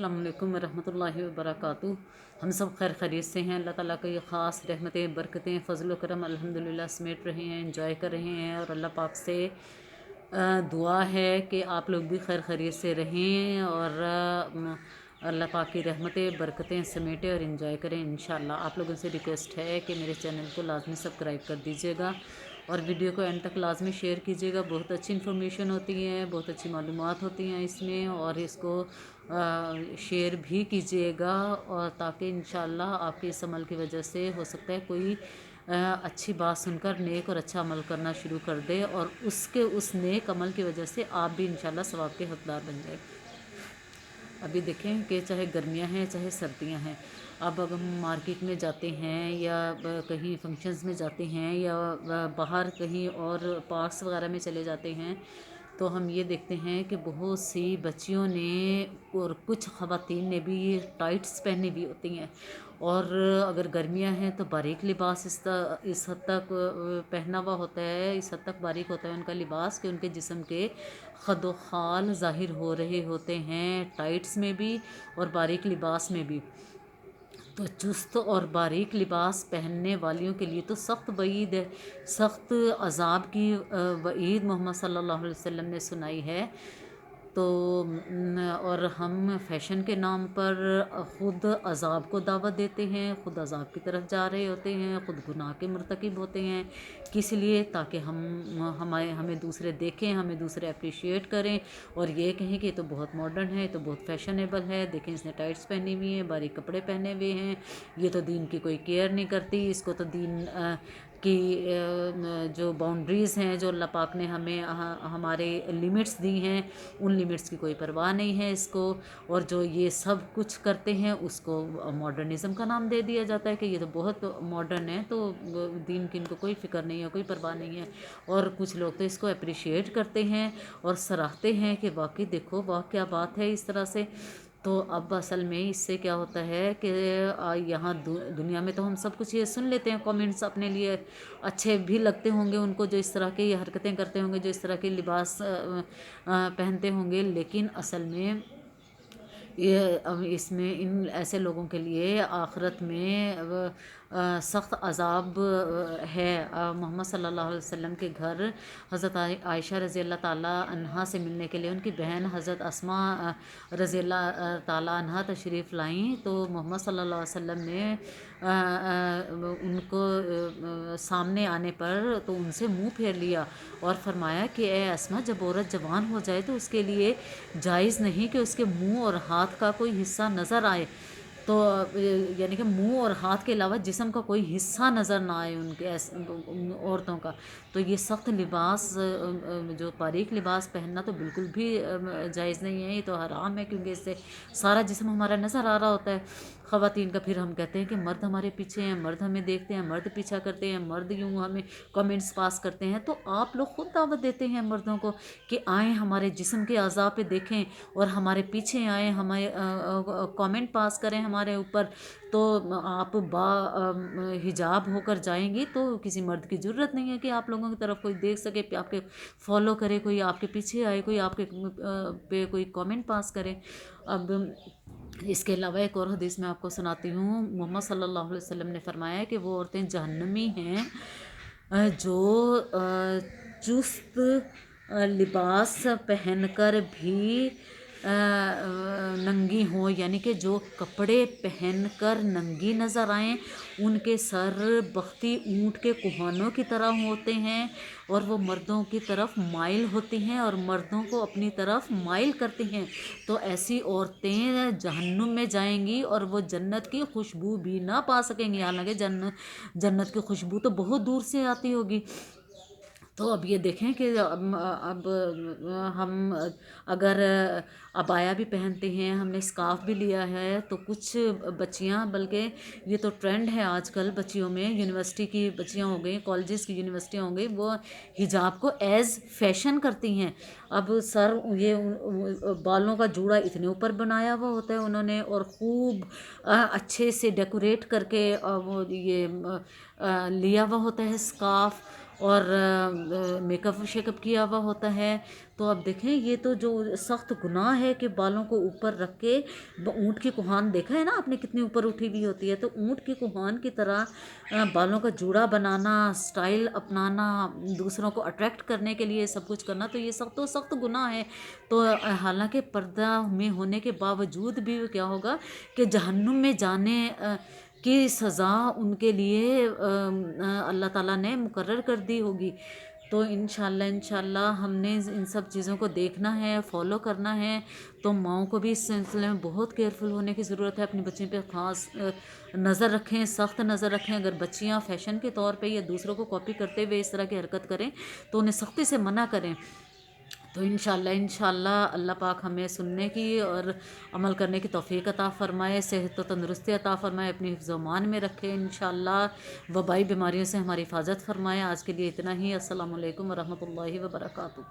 अस्सलाम वालेकुम रहमतुल्लाहि व बरकातुहू। हम सब खैर खैरियत से हैं। अल्लाह ताला की ख़ास रहमतें बरकतें फ़ज़ल व करम अल्हम्दुलिल्लाह समेट रहे हैं, एंजॉय कर रहे हैं। और अल्लाह पाक से दुआ है कि आप लोग भी खैर खैरियत से रहें और अल्लाह पाक की रहमतें बरकतें समेटें और एंजॉय करें इंशाअल्लाह। आप लोगों से रिक्वेस्ट है कि मेरे चैनल को लाजमी सब्सक्राइब कर दीजिएगा और वीडियो को एंड तक लाजमी शेयर कीजिएगा। बहुत अच्छी इन्फॉर्मेशन होती है, बहुत अच्छी मालूमात होती हैं इसमें, और इसको शेयर भी कीजिएगा और ताकि इंशाअल्लाह आपके इस अमल की वजह से हो सकता है कोई अच्छी बात सुनकर नेक और अच्छा अमल करना शुरू कर दे और उस नेक अमल की वजह से आप भी इंशाअल्लाह सवाब के हकदार बन जाए। अभी देखें कि चाहे गर्मियां हैं चाहे सर्दियां हैं, अब अगर हम मार्केट में जाते हैं या कहीं फंक्शंस में जाते हैं या बाहर कहीं और पार्क्स वगैरह में चले जाते हैं, तो हम ये देखते हैं कि बहुत सी बच्चियों ने और कुछ ख़वातीन ने भी ये टाइट्स पहनी हुई होती हैं। और अगर गर्मियां हैं तो बारीक लिबास इस हद तक पहना हुआ होता है, इस हद तक बारीक होता है उनका लिबास कि उनके जिस्म के खदो खाल ज़ाहिर हो रहे होते हैं, टाइट्स में भी और बारीक लिबास में भी। तो चुस्त और बारीक लिबास पहनने वालियों के लिए तो सख्त वईद है, सख्त अजाब की वईद मोहम्मद सल्लल्लाहु अलैहि वसल्लम ने सुनाई है। तो और हम फैशन के नाम पर ख़ुद अजाब को दावत देते हैं, ख़ुद अजाब की तरफ जा रहे होते हैं, ख़ुद गुनाह के मुर्तकिब होते हैं। किस लिए? ताकि हमें दूसरे देखें, हमें दूसरे अप्रिशिएट करें और ये कहें कि ये तो बहुत मॉडर्न है, तो बहुत फैशनेबल है, देखें इसने टाइट्स पहनी हुई हैं, बारीक कपड़े पहने हुए हैं, ये तो दीन की कोई केयर नहीं करती, इसको तो दीन की जो बाउंड्रीज़ हैं जो अल्लाह पाक ने हमें हमारे लिमिट्स दी हैं, उन लिमिट्स की कोई परवाह नहीं है इसको। और जो ये सब कुछ करते हैं उसको मॉडर्निज़म का नाम दे दिया जाता है कि ये तो बहुत मॉडर्न है, तो दीन की इनको कोई फ़िक्र नहीं है, कोई परवाह नहीं है। और कुछ लोग तो इसको अप्रिशिएट करते हैं और सराहते हैं कि वाकई देखो वाह क्या बात है इस तरह से। तो अब असल में इससे क्या होता है कि यहाँ दुनिया में तो हम सब कुछ ये सुन लेते हैं, कमेंट्स अपने लिए अच्छे भी लगते होंगे उनको जो इस तरह की ये हरकतें करते होंगे, जो इस तरह के लिबास पहनते होंगे, लेकिन असल में ये इसमें इन ऐसे लोगों के लिए आखिरत में सख्त अजाब है। मोहम्मद सल्लल्लाहु अलैहि वसल्लम के घर हज़रत आयशा रज़ी अल्लाह ताला अन्हा से मिलने के लिए उनकी बहन हज़रत अस्मा रज़ी अल्लाह ताला अन्हा तशरीफ़ लाईं। तो मोहम्मद सल्लल्लाहु अलैहि वसल्लम ने उनको सामने आने पर तो उनसे मुंह फेर लिया और फरमाया कि ए अस्मा, जब औरत जवान हो जाए तो उसके लिए जायज़ नहीं कि उसके मुंह और हाथ का कोई हिस्सा नज़र आए। तो यानी कि मुंह और हाथ के अलावा जिस्म का कोई हिस्सा नज़र ना आए उनके औरतों का। तो ये सख्त लिबास जो बारीक लिबास पहनना तो बिल्कुल भी जायज़ नहीं है, ये तो हराम है, क्योंकि इससे सारा जिस्म हमारा नज़र आ रहा होता है ख़वातीन का। फिर हम कहते हैं कि मर्द हमारे पीछे हैं, मर्द हमें देखते हैं, मर्द पीछा करते हैं, मर्द यूँ हमें कमेंट्स पास करते हैं। तो आप लोग खुद दावत देते हैं मर्दों को कि आएँ हमारे जिस्म के अज़ा पे देखें और हमारे पीछे आएँ, हमारे कमेंट पास करें हमारे ऊपर। तो आप हिजाब होकर जाएंगी तो किसी मर्द की ज़रूरत नहीं है कि आप लोगों की तरफ कोई देख सके, आपके फॉलो करे, कोई आपके पीछे आए, कोई आपके पे कोई कमेंट पास करे। अब इसके अलावा एक और हदीस मैं आपको सुनाती हूँ। मोहम्मद सल्लल्लाहु अलैहि वसल्लम ने फरमाया कि वो औरतें जहन्नमी हैं जो चुस्त लिबास पहनकर भी नंगी हों, यानी कि जो कपड़े पहनकर नंगी नज़र आएँ, उनके सर बख्ती ऊँट के कुहानों की तरह होते हैं और वो मर्दों की तरफ माइल होती हैं और मर्दों को अपनी तरफ माइल करती हैं। तो ऐसी औरतें जहन्नुम में जाएंगी और वो जन्नत की खुशबू भी ना पा सकेंगी, हालांकि जन्नत की खुशबू तो बहुत दूर से आती होगी। तो अब ये देखें कि अब हम अगर अबाया भी पहनते हैं, हमने स्कार्फ भी लिया है, तो कुछ बच्चियां, बल्कि ये तो ट्रेंड है आजकल बच्चियों में, यूनिवर्सिटी की बच्चियां हो गई, कॉलेजेस की यूनिवर्सिटियां हो गई, वो हिजाब को एज़ फैशन करती हैं। अब सर ये बालों का जूड़ा इतने ऊपर बनाया हुआ होता है उन्होंने और ख़ूब अच्छे से डेकोरेट करके वो ये लिया हुआ होता है स्कार्फ, اور میک اپ شیک اپ کیا ہوا ہوتا ہے۔ تو اب دیکھیں یہ تو جو سخت گناہ ہے کہ بالوں کو اوپر رکھ کے اونٹ کی کوہان دیکھا ہے نا آپ نے کتنی اوپر اٹھی ہوئی ہوتی ہے، تو اونٹ کی کوہان کی طرح بالوں کا جوڑا بنانا، سٹائل اپنانا، دوسروں کو اٹریکٹ کرنے کے لیے سب کچھ کرنا، تو یہ سخت و سخت گناہ ہے۔ تو حالانکہ پردہ میں ہونے کے باوجود بھی کیا ہوگا کہ جہنم میں جانے کی سزا ان کے لیے اللہ تعالیٰ نے مقرر کر دی ہوگی۔ تو انشاءاللہ ہم نے ان سب چیزوں کو دیکھنا ہے، فالو کرنا ہے۔ تو ماؤں کو بھی اس سلسلے میں بہت کیئرفل ہونے کی ضرورت ہے، اپنی بچیوں پہ خاص نظر رکھیں، سخت نظر رکھیں۔ اگر بچیاں فیشن کے طور پہ یا دوسروں کو کاپی کرتے ہوئے اس طرح کی حرکت کریں تو انہیں سختی سے منع کریں۔ تو انشاءاللہ اللہ پاک ہمیں سننے کی اور عمل کرنے کی توفیق عطا فرمائے، صحت و تندرستی عطا فرمائے، اپنی حفظ و امان میں رکھے انشاءاللہ، وبائی بیماریوں سے ہماری حفاظت فرمائے۔ آج کے لیے اتنا ہی، السلام علیکم ورحمۃ اللہ وبرکاتہ۔